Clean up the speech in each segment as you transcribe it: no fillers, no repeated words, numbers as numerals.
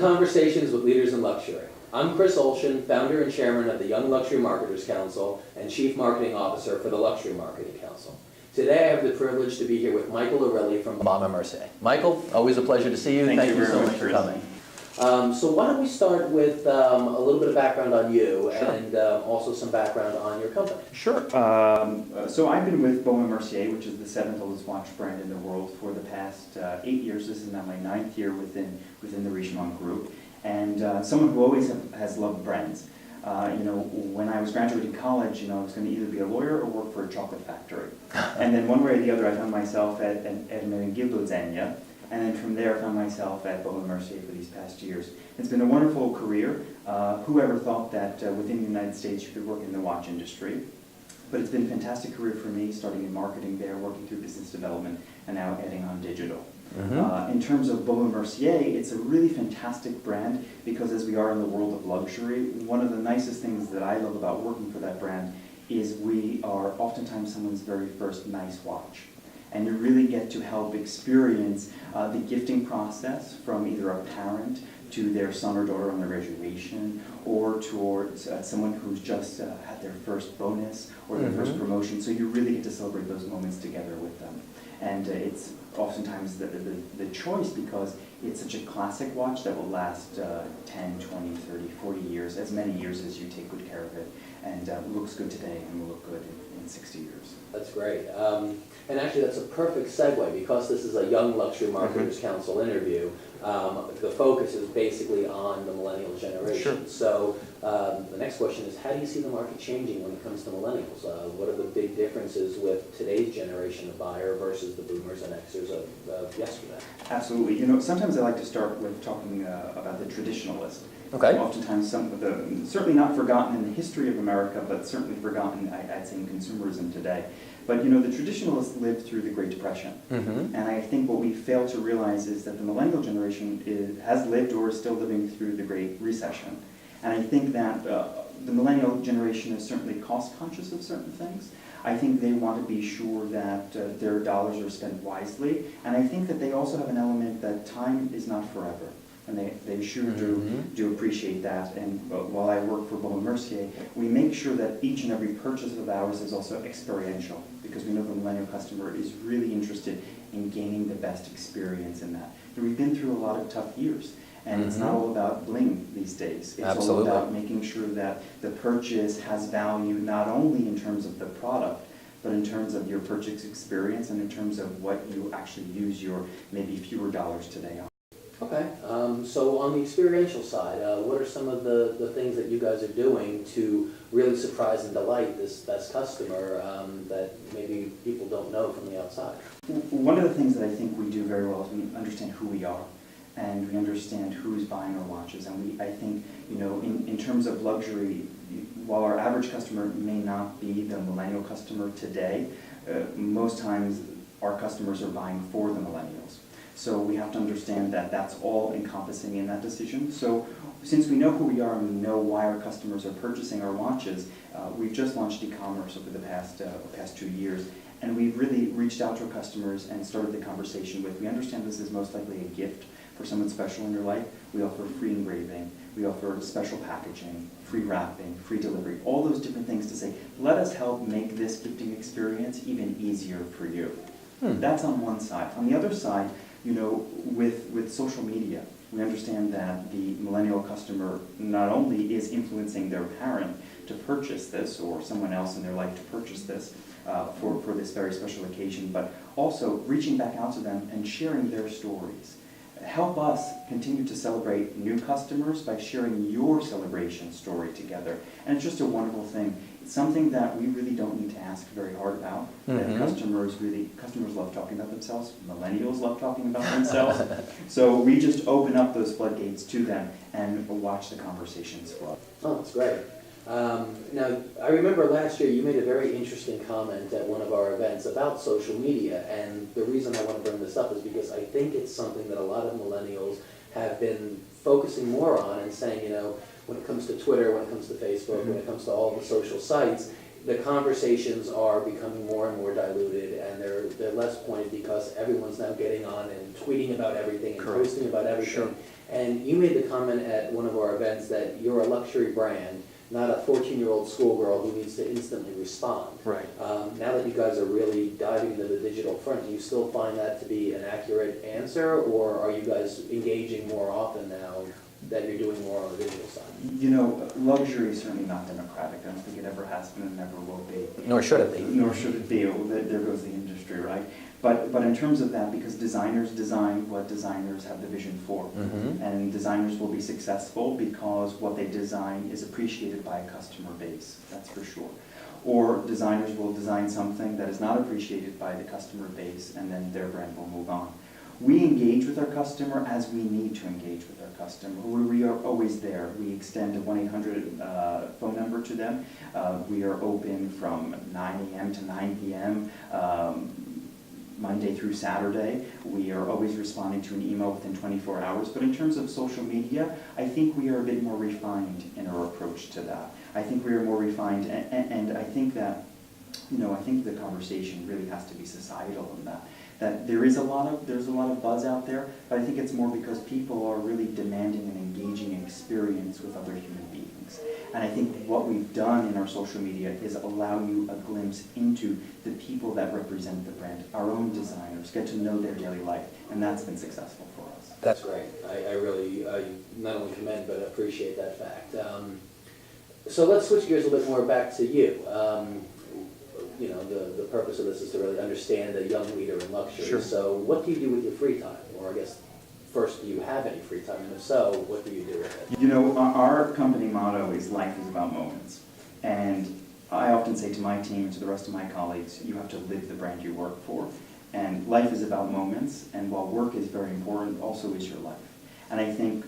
Conversations with Leaders in Luxury. I'm Chris Olshan, founder and chairman of the Young Luxury Marketers Council and chief marketing officer for the Luxury Marketing Council. Today I have the privilege to be here with Michael Irilli from Baume & Mercier. Michael, always a pleasure to see you. Thank you so much for coming. So why don't we start with a little bit of background on you. Sure. And also some background on your company. Sure. So I've been with Baume & Mercier, which is the 7th oldest watch brand in the world, for the past 8 years. This is now my 9th year within the Richemont Group, and someone who always has loved brands. When I was graduating college, I was going to either be a lawyer or work for a chocolate factory. And then one way or the other, I found myself at Irilli, Zegna. And then from there, I found myself at Baume & Mercier for these past years. It's been a wonderful career. Whoever thought that within the United States you could work in the watch industry? But it's been a fantastic career for me, starting in marketing there, working through business development, and now adding on digital. Mm-hmm. In terms of Baume & Mercier, it's a really fantastic brand because as we are in the world of luxury, one of the nicest things that I love about working for that brand is we are oftentimes someone's very first nice watch. And you really get to help experience the gifting process from either a parent to their son or daughter on their graduation, or towards someone who's just had their first bonus or their first promotion. So you really get to celebrate those moments together with them. And it's oftentimes the choice because it's such a classic watch that will last 10, 20, 30, 40 years, as many years as you take good care of it, and looks good today and will look good in 60 years. That's great. And actually that's a perfect segue because this is a Young Luxury Marketers Council interview. The focus is basically on the millennial generation. Sure. So the next question is, how do you see the market changing when it comes to millennials? What are the big differences with today's generation of buyer versus the boomers and Xers of yesterday? Absolutely. Sometimes I like to start with talking about the traditionalist. Okay. Oftentimes, certainly not forgotten in the history of America, but certainly forgotten, I'd say, in consumerism today. But the traditionalists lived through the Great Depression, and I think what we fail to realize is that the millennial generation has lived or is still living through the Great Recession. And I think that the millennial generation is certainly cost conscious of certain things. I think they want to be sure that their dollars are spent wisely, and I think that they also have an element that time is not forever. And they sure do appreciate that. And while I work for Baume & Mercier, we make sure that each and every purchase of ours is also experiential, because we know the millennial customer is really interested in gaining the best experience in that. And we've been through a lot of tough years, and it's not all about bling these days. It's all about making sure that the purchase has value not only in terms of the product, but in terms of your purchase experience and in terms of what you actually use your maybe fewer dollars today on. Okay, so on the experiential side, what are some of the things that you guys are doing to really surprise and delight this best customer that maybe people don't know from the outside? One of the things that I think we do very well is we understand who we are, and we understand who's buying our watches. And I think, in terms of luxury, while our average customer may not be the millennial customer today, most times our customers are buying for the millennials. So we have to understand that that's all encompassing in that decision. So since we know who we are and we know why our customers are purchasing our watches, we've just launched e-commerce over the past 2 years, and we've really reached out to our customers and started the conversation with, we understand this is most likely a gift for someone special in your life. We offer free engraving, we offer special packaging, free wrapping, free delivery, all those different things to say, let us help make this gifting experience even easier for you. That's on one side. On the other side, with social media, we understand that the millennial customer not only is influencing their parent to purchase this or someone else in their life to purchase this for this very special occasion, but also reaching back out to them and sharing their stories. Help us continue to celebrate new customers by sharing your celebration story together. And it's just a wonderful thing. It's something that we really don't need to ask very hard about. That customers love talking about themselves. Millennials love talking about themselves. So we just open up those floodgates to them and watch the conversations flow. Oh, that's great. Now, I remember last year you made a very interesting comment at one of our events about social media, and the reason I want to bring this up is because I think it's something that a lot of millennials have been focusing more on and saying, when it comes to Twitter, when it comes to Facebook, when it comes to all the social sites, the conversations are becoming more and more diluted, and they're less pointed because everyone's now getting on and tweeting about everything and Correct. posting about everything. Sure. And you made the comment at one of our events that you're a luxury brand, not a 14-year-old schoolgirl who needs to instantly respond. Right. Now that you guys are really diving into the digital front, do you still find that to be an accurate answer, or are you guys engaging more often now that you're doing more on the digital side? You know, luxury is certainly not democratic. I don't think it ever has been and never will be. Nor should it be. Nor should it be. Well, there goes the industry, right? But in terms of that, because designers design what designers have the vision for. Mm-hmm. And designers will be successful because what they design is appreciated by a customer base, that's for sure. Or designers will design something that is not appreciated by the customer base, and then their brand will move on. We engage with our customer as we need to engage with our customer. We are always there. We extend a 1-800 phone number to them. We are open from 9 a.m. to 9 p.m. Monday through Saturday. We are always responding to an email within 24 hours. But in terms of social media, I think we are a bit more refined in our approach to that. I think we are more refined, and I think that, you know, I think the conversation really has to be societal in that. That there's a lot of buzz out there, but I think it's more because people are really demanding an engaging experience with other human beings. And I think what we've done in our social media is allow you a glimpse into the people that represent the brand. Our own designers get to know their daily life, and that's been successful for us. That's great. I really not only commend but appreciate that fact. So let's switch gears a little bit more back to you. You know, the purpose of this is to really understand a young leader in luxury. Sure. So what do you do with your free time? Or I guess, first, do you have any free time? And if so, what do you do with it? You know, our company motto is life is about moments. And I often say to my team and to the rest of my colleagues, you have to live the brand you work for. And life is about moments, and while work is very important, also is your life. And I think,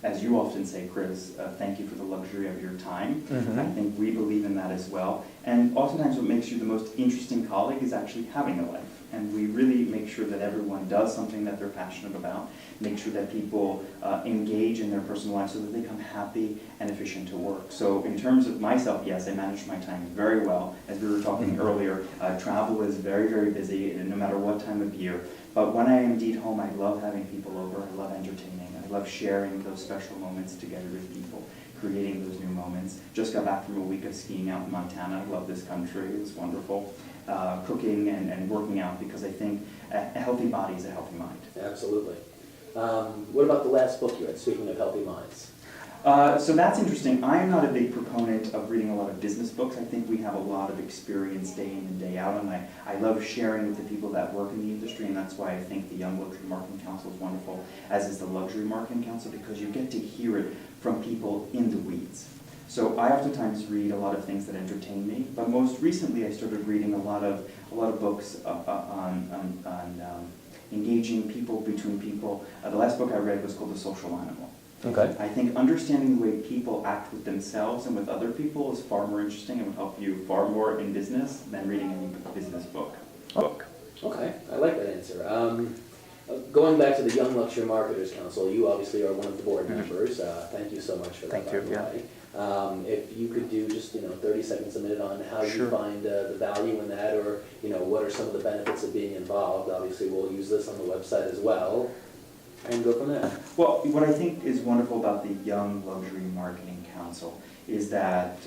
as you often say, Chris, thank you for the luxury of your time. Mm-hmm. I think we believe in that as well. And oftentimes what makes you the most interesting colleague is actually having a life. And we really make sure that everyone does something that they're passionate about, make sure that people engage in their personal life so that they become happy and efficient to work. So in terms of myself, yes, I manage my time very well. As we were talking earlier, travel is very, very busy, no matter what time of year. But when I am indeed home, I love having people over, I love entertaining, I love sharing those special moments together with people, creating those new moments. Just got back from a week of skiing out in Montana. I love this country, it was wonderful. Cooking and working out, because I think a healthy body is a healthy mind. Absolutely. What about the last book you read, speaking of healthy minds? So that's interesting. I am not a big proponent of reading a lot of business books. I think we have a lot of experience day in and day out, and I love sharing with the people that work in the industry, and that's why I think the Young Luxury Marketing Council is wonderful, as is the Luxury Marketing Council, because you get to hear it from people in the weeds. So I oftentimes read a lot of things that entertain me, but most recently I started reading a lot of books on engaging people between people. The last book I read was called The Social Animal. Okay. I think understanding the way people act with themselves and with other people is far more interesting and would help you far more in business than reading any business book. Okay, I like that answer. Going back to the Young Luxury Marketers Council, you obviously are one of the board members. Thank you so much for that. Thank you, yeah. If you could do just 30 seconds a minute on how Sure. you find the value in that, or what are some of the benefits of being involved. Obviously, we'll use this on the website as well, and go from there. Well, what I think is wonderful about the Young Luxury Marketing Council is that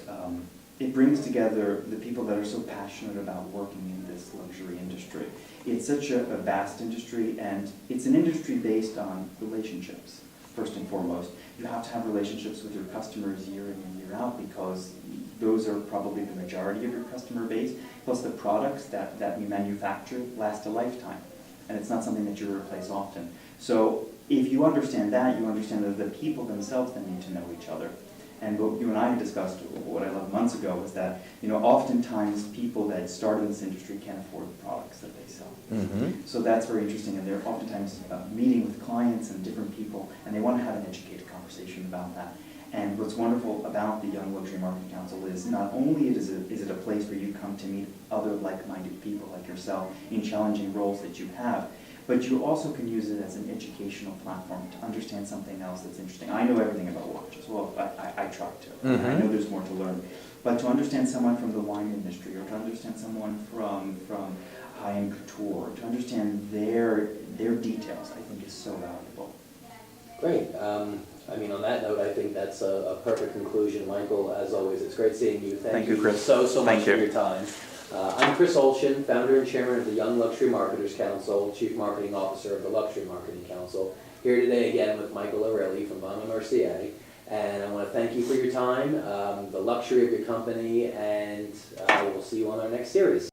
it brings together the people that are so passionate about working in this luxury industry. It's such a vast industry, and it's an industry based on relationships, first and foremost. You have to have relationships with your customers year in and year out, because those are probably the majority of your customer base, plus the products that you manufacture last a lifetime, and it's not something that you replace often. So if you understand that, you understand that the people themselves then need to know each other. And what you and I had discussed, what I loved months ago, was that oftentimes people that start in this industry can't afford the products that they sell. Mm-hmm. So that's very interesting, and they're oftentimes meeting with clients and different people, and they want to have an educated conversation about that. And what's wonderful about the Young Luxury Marketing Council is not only is it a place where you come to meet other like-minded people like yourself in challenging roles that you have, but you also can use it as an educational platform to understand something else that's interesting. I know everything about watches. well, I try to. And I know there's more to learn. But to understand someone from the wine industry, or to understand someone from high-end couture, to understand their details, I think is so valuable. Great. I mean, on that note, I think that's a perfect conclusion. Michael, as always, it's great seeing you. Thank you, Chris. so much Thank for you. your time. I'm Chris Olshin, founder and chairman of the Young Luxury Marketers Council, chief marketing officer of the Luxury Marketing Council. Here today again with Michael Irilli from Von Mercier. And I want to thank you for your time, the luxury of your company, and we'll see you on our next series.